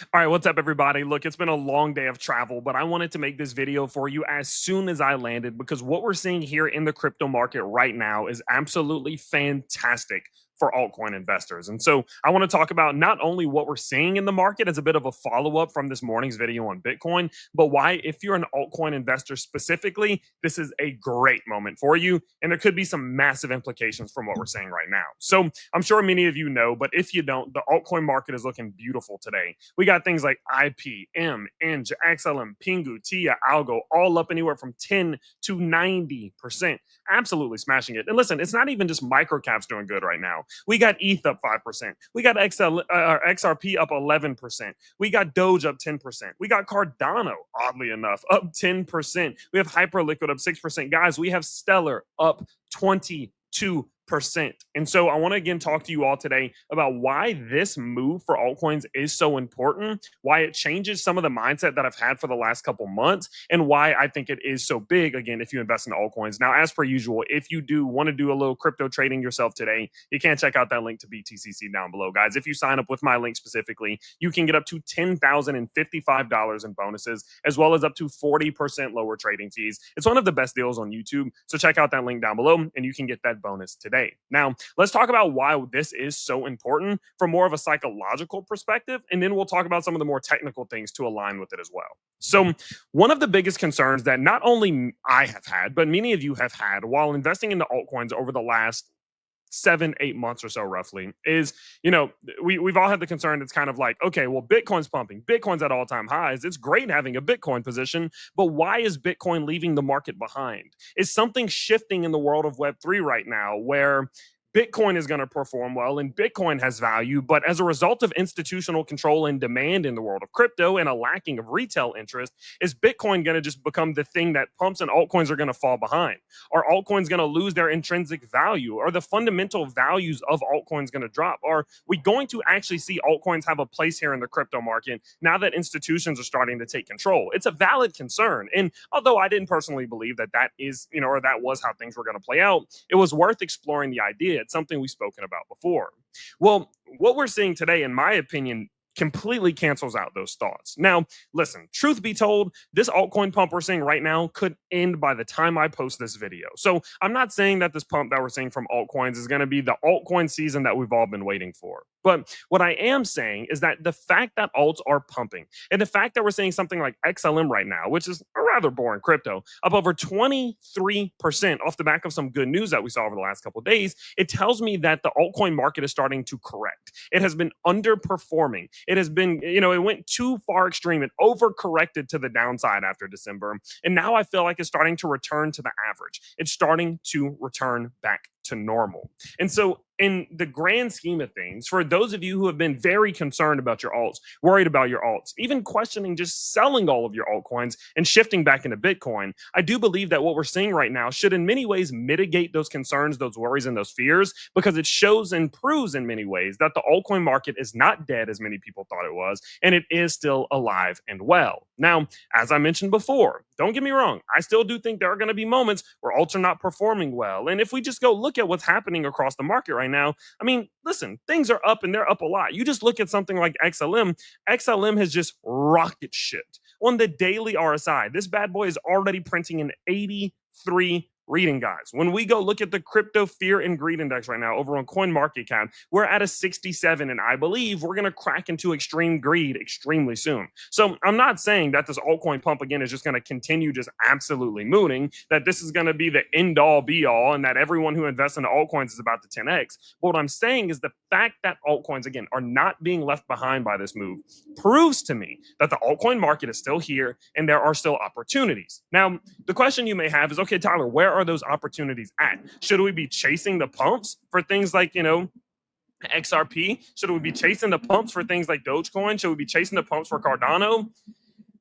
All right, what's up, everybody? Look, it's been a long day of travel, but I wanted to make this video for you as soon as I landed because what we're seeing here in the crypto market right now is absolutely fantastic for altcoin investors. And so I want to talk about not only what we're seeing in the market as a bit of a follow up from this morning's video on Bitcoin, but why, if you're an altcoin investor specifically, this is a great moment for you. And there could be some massive implications from what we're seeing right now. So I'm sure many of you know, but if you don't, the altcoin market is looking beautiful today. We got things like IP, M, Inj, XLM, Pingu, Tia, Algo, all up anywhere from 10 to 90%. Absolutely smashing it. And listen, it's not even just microcaps doing good right now. We got ETH up 5%. We got XRP up 11%. We got Doge up 10%. We got Cardano, oddly enough, up 10%. We have Hyperliquid up 6%. Guys, we have Stellar up 22%. And so I want to again talk to you all today about why this move for altcoins is so important, why it changes some of the mindset that I've had for the last couple months, and why I think it is so big, again, if you invest in altcoins. Now, as per usual, if you do want to do a little crypto trading yourself today, you can check out that link to BTCC down below, guys. If you sign up with my link specifically, you can get up to $10,055 in bonuses, as well as up to 40% lower trading fees. It's one of the best deals on YouTube. So check out that link down below and you can get that bonus today. Now, let's talk about why this is so important from more of a psychological perspective, and then we'll talk about some of the more technical things to align with it as well. So, one of the biggest concerns that not only I have had, but many of you have had while investing into altcoins over the last 7, 8 months or so roughly is, we've all had the concern. It's kind of like, okay, well, Bitcoin's pumping, Bitcoin's at all-time highs, it's great having a Bitcoin position, but why is Bitcoin leaving the market behind? Is something shifting in the world of Web3 right now where Bitcoin is going to perform well and Bitcoin has value, but as a result of institutional control and demand in the world of crypto and a lacking of retail interest, is Bitcoin going to just become the thing that pumps and altcoins are going to fall behind? Are altcoins going to lose their intrinsic value? Are the fundamental values of altcoins going to drop? Are we going to actually see altcoins have a place here in the crypto market now that institutions are starting to take control? It's a valid concern. And although I didn't personally believe that that is, or that was how things were going to play out, it was worth exploring the idea. It's something we've spoken about before. Well, what we're seeing today, in my opinion, completely cancels out those thoughts. Now, listen, truth be told, this altcoin pump we're seeing right now could end by the time I post this video. So I'm not saying that this pump that we're seeing from altcoins is going to be the altcoin season that we've all been waiting for. But what I am saying is that the fact that alts are pumping and the fact that we're seeing something like XLM right now, which is a rather boring crypto, up over 23% off the back of some good news that we saw over the last couple of days, it tells me that the altcoin market is starting to correct. It has been underperforming. It has been, it went too far extreme. It overcorrected to the downside after December. And now I feel like it's starting to return to the average. It's starting to return back to normal. And so, in the grand scheme of things, for those of you who have been very concerned about your alts, worried about your alts, even questioning just selling all of your altcoins and shifting back into Bitcoin, I do believe that what we're seeing right now should in many ways mitigate those concerns, those worries, and those fears, because it shows and proves in many ways that the altcoin market is not dead as many people thought it was, and it is still alive and well. Now, as I mentioned before, don't get me wrong, I still do think there are going to be moments where alts are not performing well. And if we just go look at what's happening across the market right now, I mean, listen, things are up and they're up a lot. You just look at something like XLM. XLM has just rocket shipped on the daily RSI. This bad boy is already printing an 83 reading, guys. When we go look at the crypto fear and greed index right now over on CoinMarketCap, we're at a 67, and I believe we're going to crack into extreme greed extremely soon. So I'm not saying that this altcoin pump again is just going to continue just absolutely mooning, that this is going to be the end all be all, and that everyone who invests in altcoins is about to 10x. But what I'm saying is the fact that altcoins again are not being left behind by this move proves to me that the altcoin market is still here and there are still opportunities. Now, the question you may have is, okay, Tyler, where are those opportunities at? Should we be chasing the pumps for things like, XRP? Should we be chasing the pumps for things like Dogecoin? Should we be chasing the pumps for Cardano?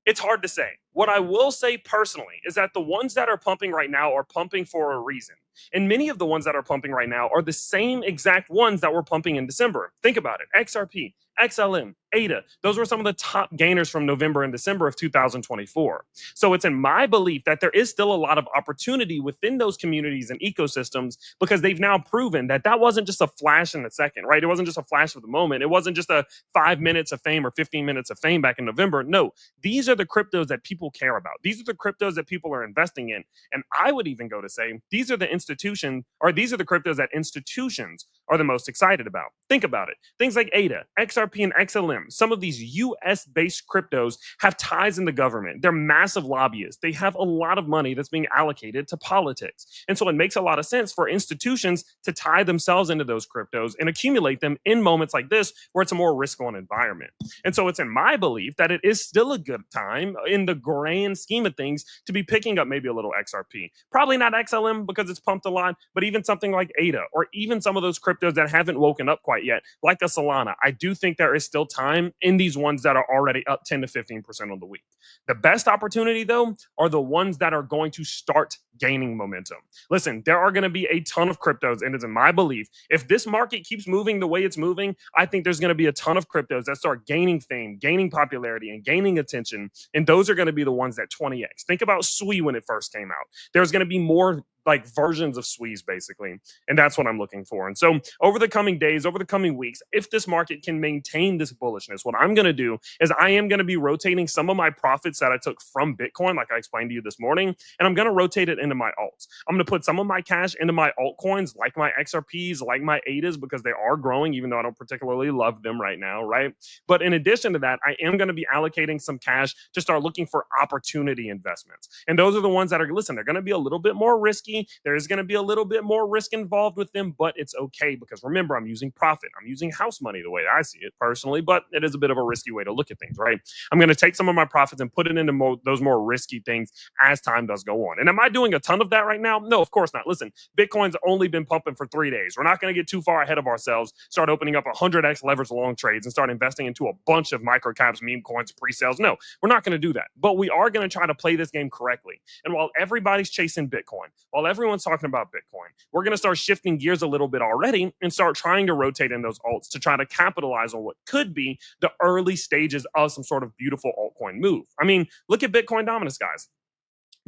It's hard to say. What I will say personally is that the ones that are pumping right now are pumping for a reason. And many of the ones that are pumping right now are the same exact ones that were pumping in December. Think about it. XRP, XLM, ADA. Those were some of the top gainers from November and December of 2024. So it's in my belief that there is still a lot of opportunity within those communities and ecosystems because they've now proven that that wasn't just a flash in a second, right? It wasn't just a flash of the moment. It wasn't just a 5 minutes of fame or 15 minutes of fame back in November. No, these are the cryptos that people care about. These are the cryptos that people are investing in. And I would even go to say these are the institution or these are the cryptos that institutions are the most excited about. Think about it. Things like ADA, XRP, and XLM, some of these US based cryptos have ties in the government. They're massive lobbyists. They have a lot of money that's being allocated to politics. And so it makes a lot of sense for institutions to tie themselves into those cryptos and accumulate them in moments like this where it's a more risk on environment. And so it's in my belief that it is still a good time in the grand scheme of things to be picking up maybe a little XRP. Probably not XLM because it's pumped a lot, but even something like ADA or even some of those cryptos that haven't woken up quite yet, like a Solana. I do think there is still time in these ones that are already up 10 to 15% on the week. The best opportunity, though, are the ones that are going to start gaining momentum. Listen, there are going to be a ton of cryptos, and it's in my belief, if this market keeps moving the way it's moving, I think there's going to be a ton of cryptos that start gaining fame, gaining popularity, and gaining attention. And those are going to be the ones that 20x. Think about Sui when it first came out. There's going to be more like versions of Swees basically. And that's what I'm looking for. And so over the coming days, over the coming weeks, if this market can maintain this bullishness, what I'm going to do is I am going to be rotating some of my profits that I took from Bitcoin, like I explained to you this morning, and I'm going to rotate it into my alts. I'm going to put some of my cash into my altcoins, like my XRPs, like my ADAs, because they are growing, even though I don't particularly love them right now, right? But in addition to that, I am going to be allocating some cash to start looking for opportunity investments. And those are the ones that are, listen, they're going to be a little bit more risky. There is going to be a little bit more risk involved with them, but it's okay because remember, I'm using profit. I'm using house money the way I see it personally, but it is a bit of a risky way to look at things, right? I'm going to take some of my profits and put it into those more risky things as time does go on. And am I doing a ton of that right now? No, of course not. Listen, Bitcoin's only been pumping for 3 days. We're not going to get too far ahead of ourselves, start opening up 100x leverage long trades and start investing into a bunch of micro caps, meme coins, pre-sales. No, we're not going to do that. But we are going to try to play this game correctly. And while everybody's chasing Bitcoin, while everyone's talking about Bitcoin, we're going to start shifting gears a little bit already and start trying to rotate in those alts to try to capitalize on what could be the early stages of some sort of beautiful altcoin move. I mean, look at Bitcoin dominance, guys.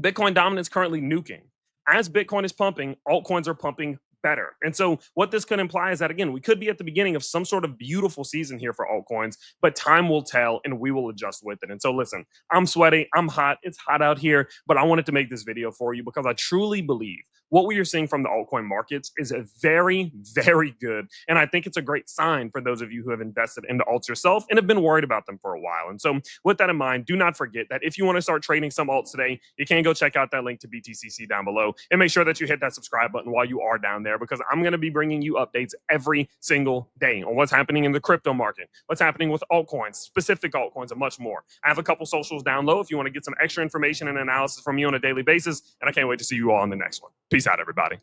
Bitcoin dominance currently nuking. As Bitcoin is pumping, altcoins are pumping better. And so what this could imply is that again, we could be at the beginning of some sort of beautiful season here for altcoins, but time will tell and we will adjust with it. And so listen, I'm sweaty, I'm hot, it's hot out here, but I wanted to make this video for you because I truly believe what we are seeing from the altcoin markets is a very, very good. And I think it's a great sign for those of you who have invested into alts yourself and have been worried about them for a while. And so with that in mind, do not forget that if you want to start trading some alts today, you can go check out that link to BTCC down below and make sure that you hit that subscribe button while you are down there because I'm going to be bringing you updates every single day on what's happening in the crypto market, what's happening with altcoins, specific altcoins, and much more. I have a couple socials down low if you want to get some extra information and analysis from me on a daily basis. And I can't wait to see you all on the next one. Peace out, everybody.